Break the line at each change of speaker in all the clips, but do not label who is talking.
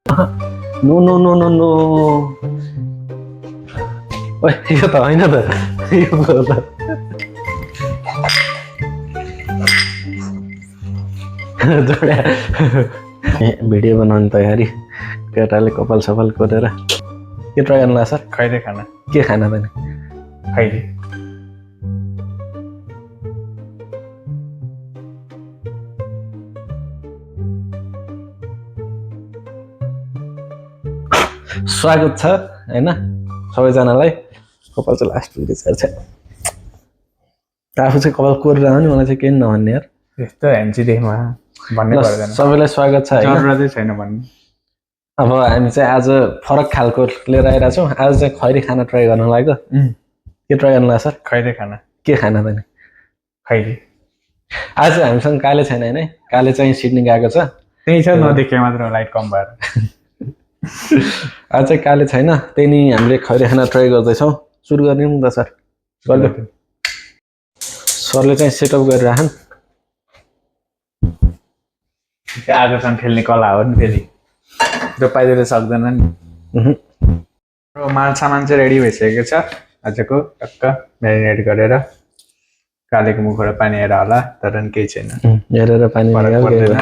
No no no no no ओए यो त होइन त यो त जोड्या भिडियो बनाउने तयारी केटाले कपाल सपाल कोरेर के ट्राई गर्नु लाग्छ सर
खैरे खाना
के खाना त नि
खैरे
स्वागत छ हैन सबैजनालाई कपाल चाहिँ लास्ट भिडियो छ आफू चाहिँ कपाल कोरिरहनु नि मलाई चाहिँ केही नभन्ने यार
यस्तो हेन्ची देख्नु भन्ने पर्दैन
सबैलाई स्वागत छ हैन
जरुरतै छैन भन्ने
अब हामी चाहिँ आज फरक खालको लिएर आइरहेको छौँ आज चाहिँ खैरी खाना ट्राई गर्न लाग्यो के ट्राई गर्न लाग्छ सर
खैरे खाना
के खाना त नि
खैरे
आज हामीसँग काले छैन हैन काले चाहिँ सिडनी गएको छ
त्यही छ नदेखे मात्र लाइट कम भएर
आज चाहिँ काले छैन त्यही नि हामीले खैरी खाना ट्राई गर्दैछौँ सुरु गर्ने नि त सर सरले चाहिँ सेटअप गरिराखन्
आजसम्म खेल्ने कला हो नि फेरि जो पाइदिएर सक्दैन नि माल सामान चाहिँ रेडी भइसकेको छ आजको टक्क म्यारिनेट गरेर कालेको मुखबाट पानी आएर होला तर नि केही छैन
हेरेर पानी
फरक पर्दैन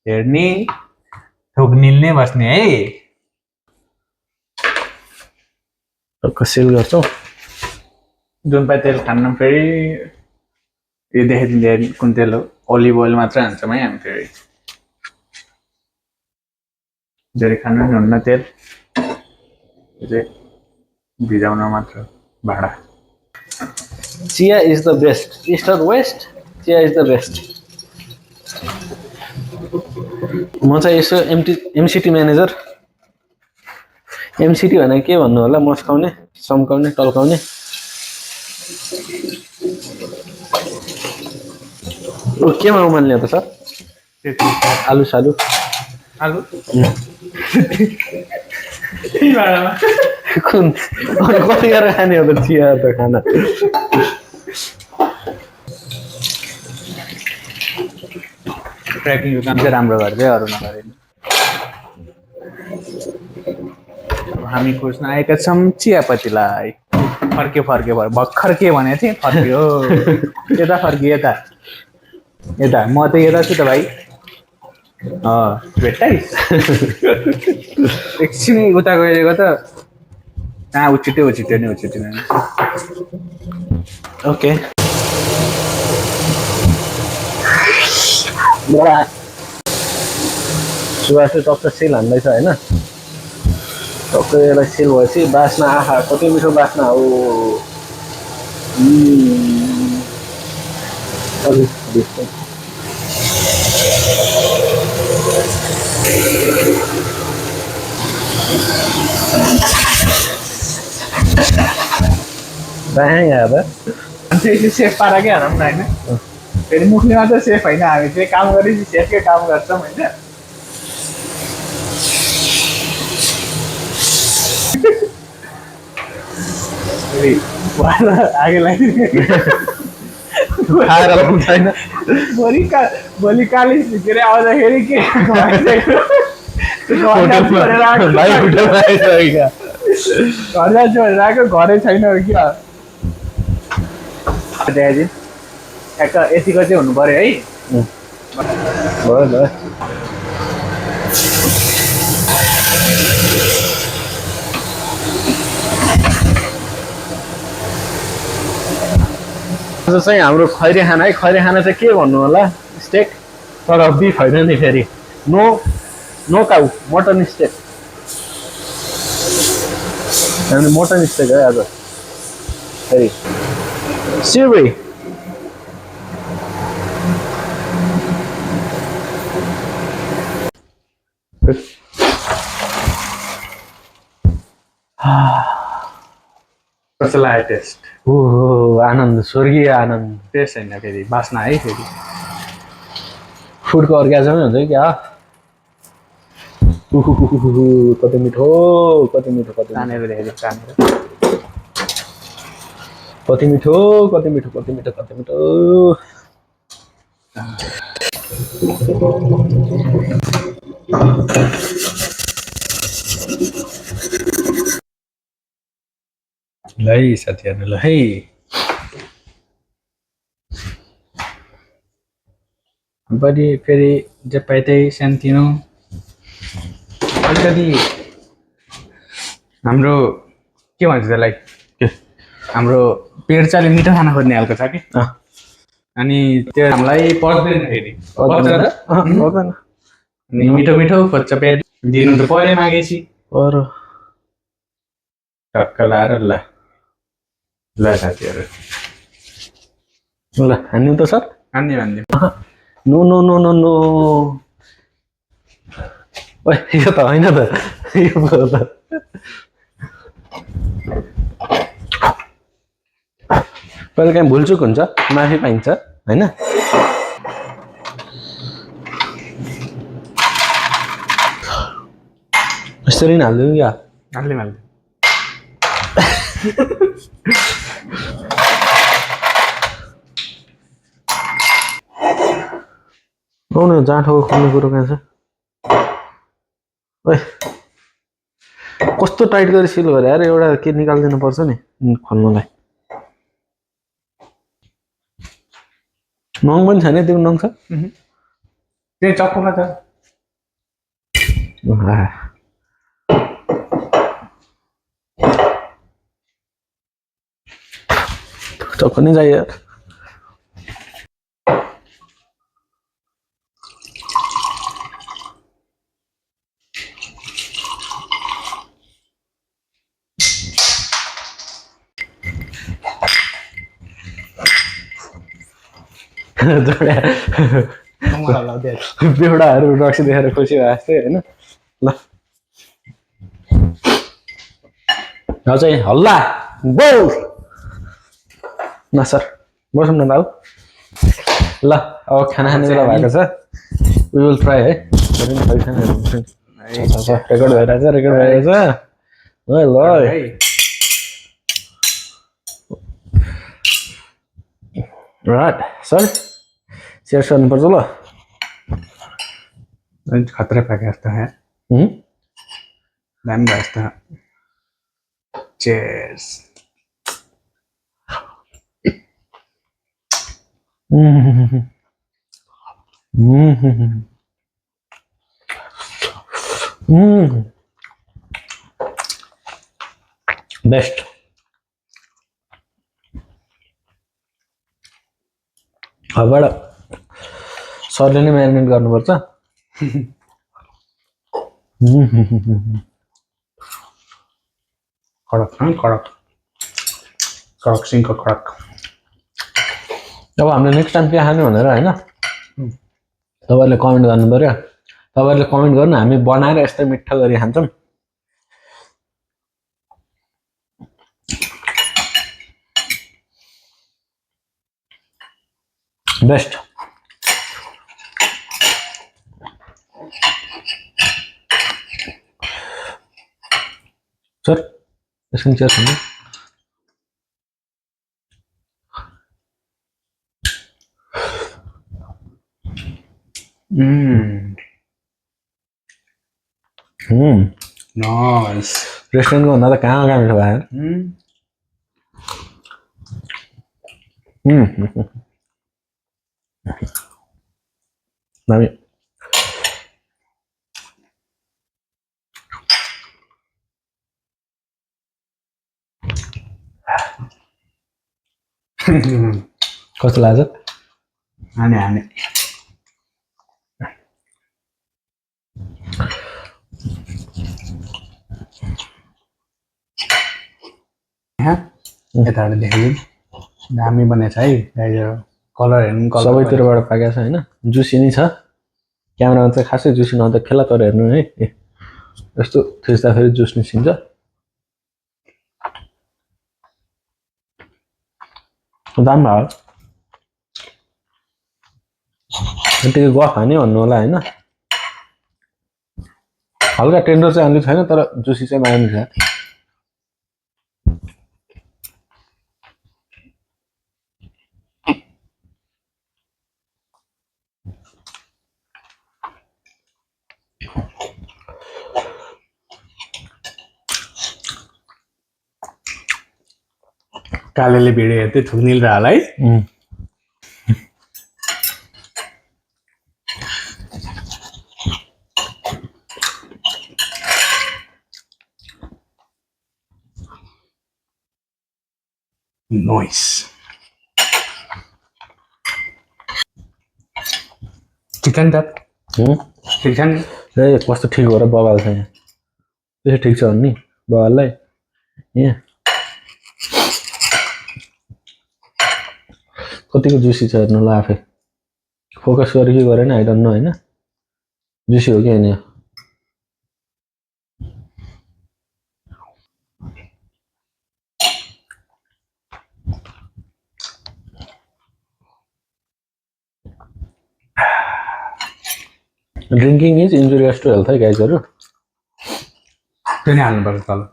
हेर्ने थोक निल्ने बस्ने है
टक्क सेल गर्छौँ
जुन पाइ तेल खान्न फेरि यो देखाइदिँदै कुन तेल हो ओलिभ ओइल मात्रै हान्छौँ है हामी फेरि धेरै खानु नि हुन्न तेल चाहिँ भिजाउन मात्र भाँडा
चिया is the best east or west चिया इज द बेस्ट म चाहिँ यसो एमसिटी म्यानेजर एमसिटी भने के भन्नु होला मस्काउने सम्काउने टल्काउने केमा उमाल्ने हो त सर आलु सालु
आलु
कुन कति गरेर खाने हो त चिया त खाना
ट्रेकिङको काम चाहिँ राम्रो गर्दै अरू नगरेन हामी खोज्न आएका छौँ चियापत्तीलाई फर्के भर्खर के भनेको थिएँ फर्क्यो यता फर्कियो यता यता म त यता छु त भाइ भेट्टाइस एकछिन उता गएको त उछिट्यो नि
ओके सुभाष चाहिँ टक्क सेल हान्दैछ होइन टक्क यसलाई सेल भएपछि बास्ना आहा कति मिठो बास्ना हो
सेफ पाराकै हानौँ न होइन फेरि मुखले मात्र सेफ होइन हामी चाहिँ काम गरेपछि सेफकै काम गर्छौँ होइन आगे लाग्ने भोलि काली के अरे आउँदाखेरि के घर जान्छु भनेर आएको घरै छैन क्या ठ्याक्क यतिको चाहिँ हुनु पर्यो है
भयो आज चाहिँ हाम्रो खैरे खाना है खैरे खाना चाहिँ के भन्नु होला स्टेक तर बिफ होइन नि फेरि नो काउ मटन स्टेक हामीले मटन स्टेक है आज फेरि सिउरी
कस्तो लाग्यो टेस्ट
ओहो आनन्द स्वर्गीय आनन्द
टेस्ट छैन फेरि बास्ना है फेरि
फुडको अर्ग्याजमै हुन्छ क्या कति मिठो
तानेर देखेको तानेर
कति मिठो ल है साथीहरू ल है
बढी फेरि जे पाए त्यही सानोतिनो अलिकति हाम्रो के भन्छ त्यसलाई
के
हाम्रो पेट चाहिँ अलिक मिठो खाना खोज्ने खालको छ कि अनि त्यो हामीलाई पर्दैन फेरि पर्छ त
पर्दैन
अनि मिठो मिठो खोज्छ पेट दिनु त परे मागेपछि
अरू
टक्क लाएर ल ल साथीहरू
ल हान्यौँ त सर
हान्ने
no no no no no ओइ यो त होइन त यो पो हो त कहिले काहीँ भुलचुक हुन्छ माफी पाइन्छ होइन यसरी नै हालिदिउँ क्या
हाल्ने
आउनु जाँठोको खोल्ने कुरो कहाँ छ ओइ कस्तो टाइट गरी सिल गरे यार एउटा के निकालिदिनु पर्छ नि खोल्नुलाई नङ पनि छैन त्यो नङ छ
त्यही चक्कुमा छ
चक्कु नै चाहियो बेहुडाहरू रक्सी देखेर खुसी भयो जस्तै होइन ल चाहिँ हल्ला बोल न सर बसौँ न बाबु ल अब खाना खाने बेला भएको छ वी विल ट्राई है रेकर्ड भइरहेछ ल राइट सर सेयर गर्नुपर्छ ल
खतरा पाके जस्तो है दामी भयो जस्तो चेयर्स
बेस्ट अबबाट सरले नै म्यारिनेट गर्नुपर्छ
कडक कडक कडक सिङ्को कडक
अब हामीले नेक्स्ट टाइम के खाने भनेर होइन तपाईँहरूले कमेन्ट गर्नु पर्यो तपाईँहरूले कमेन्ट गर्नु हामी बनाएर यस्तै मिठो गरी खान्छौँ बेस्ट सर यसको चेयर खानु
नाइस
रेस्टुरेन्टको भन्दा त कहाँ मिठो भयो दामी कस्तो लाग्छ
हाने यताबाट देखाइदिउँ दामी बनेछ है कलर हेर्नु
सबैतिरबाट पाकेको छ होइन जुसी नै छ क्यामेरामा चाहिँ खासै जुसी नहुँदा खेला तर हेर्नु है यस्तो थिच्दाखेरि जुस निस्किन्छ दाम भयो यतिकै गफ हाने भन्नु होला होइन हल्का टेन्डर चाहिँ हाल्नु छैन तर जुसी चाहिँ मार्नु छ
कालेले भिडियो हेर्दै ठुक्निल र हाल है नोइस चिकन त ठिक छ नि
ए कस्तो ठिक हो र बगाल छ यहाँ त्यसो ठिक छ भने नि बगाललाई यहाँ कतिको जुसी छ हेर्नु ल आफै फोकस गरे कि गरेन आई डोन्ट नो होइन जुसी हो कि होइन drinking is injurious to health है गाइजहरू
त्यो नि हाल्नुपर्छ तल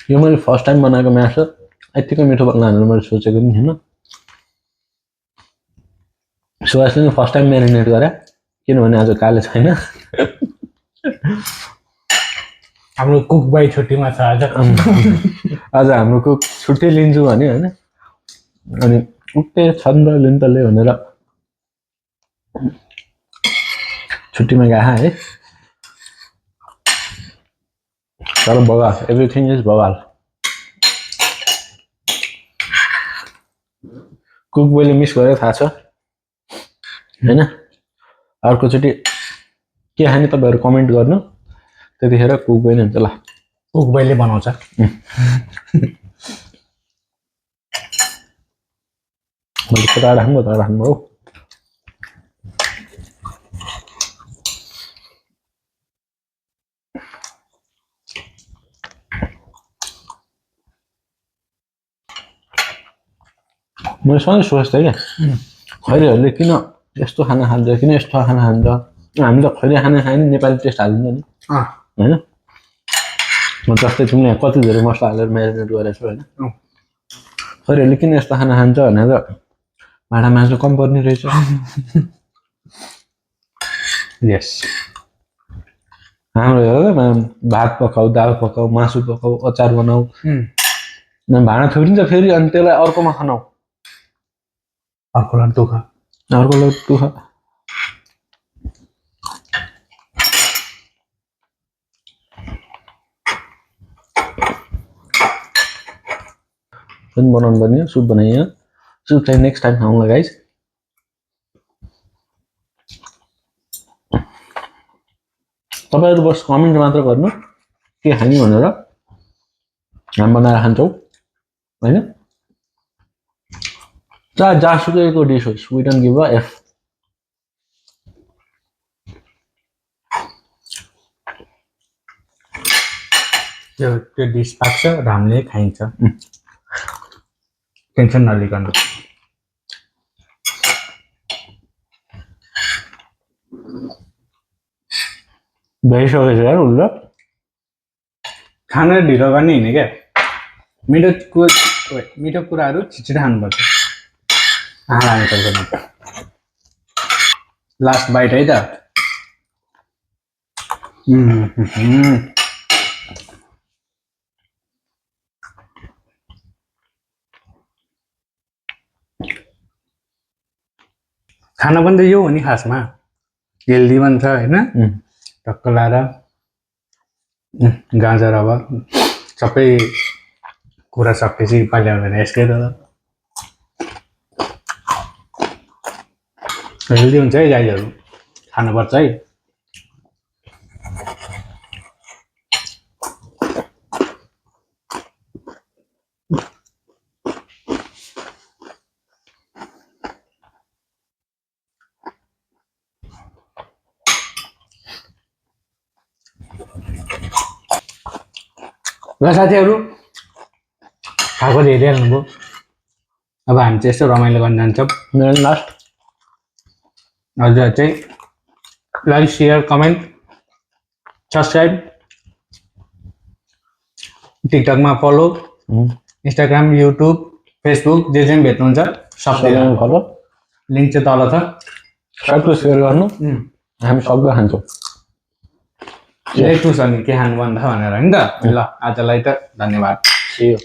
यो मैले फर्स्ट टाइम बनाएको मासु यत्तिकै मिठो बग्न हाल्नु मैले सोचेको पनि थिइनँ सुवासले नि फर्स्ट टाइम म्यारिनेट गरे किनभने आज काले छैन
हाम्रो कुक बाई छुट्टीमा छ आज
आज हाम्रो कुक छुट्टी लिन्छु भने होइन अनि उक्कै छन् र लिन्तले भनेर छुट्टीमा गए है तर बगाल everything is Bengal cook बोयले miss गरेर थाहा छ होइन अर्कोचोटि के खाने तपाईँहरू कमेन्ट गर्नु त्यतिखेर कुक बोय नै हुन्छ ल
कुक बाईले बनाउँछ
मैले कता राख्नु हौ मैले सधैँ सोच्थेँ क्या खैरीहरूले किन यस्तो खाना खान्छ किन यस्तो खाना खान्छ हामी त खैरी खाना खायो नि नेपाली टेस्ट हालिदिन्छ नि होइन जस्तै तिमीले कति धेरै मसला हालेर म्यारिनेट गरेको छु होइन खैरीहरूले किन यस्तो खाना खान्छ भनेर भाँडा माझ्नु कम पर्ने रहेछ
यस
हाम्रो हेर भात पकाऊ दाल पकाऊ मासु पकाऊ अचार बनाऊ भाँडा थुप्रिन्छ फेरि अनि त्यसलाई अर्कोमा खनाऊ
अर्कोलाई दुःख
अर्कोलाई दुःख पनि बनाउनु पर्ने सुप बनाइयो सुप चाहिँ नेक्स्ट टाइम खाउँला गाइस तपाईँहरू बस कमेन्ट मात्र गर्नु के खाने भनेर हामी बनाएर खान्छौँ होइन जहाँसुकैको डिस होस् we don't give a F
त्यो डिस पाक्छ र हामीले खाइन्छ टेन्सन नलिकनु
भइसकेको छ यार उसले
खाना ढिलो गर्ने होइन क्या मिठो कुराहरू छिटो खानुपर्छ लाग्नु सक्दैन लास्ट बाइट है त खाना पनि त यो हो नि खासमा हेल्दी पनि छ होइन टक्क लाएर गाजर अब सबै कुरा सकेपछि पाल्यो भने यसकै त हेल्दी हुन्छ है गाईहरू खानुपर्छ है ल साथीहरू खाएको धेरै हाल्नुभयो अब हामी चाहिँ यस्तो रमाइलो गर्न जान्छौँ
लास्ट
हजुर चाहिँ लाइक सेयर कमेन्ट सब्सक्राइब टिकटकमा फलो इन्स्टाग्राम युट्युब फेसबुक जे पनि भेट्नुहुन्छ सबै
फलो
लिङ्क चाहिँ तल छ
सबको सेयर गर्नु हामी सबै खान्छौँ
लेट्नुहोस् अनि के खानु भन्दा भनेर होइन त ल आजलाई त धन्यवाद
See you.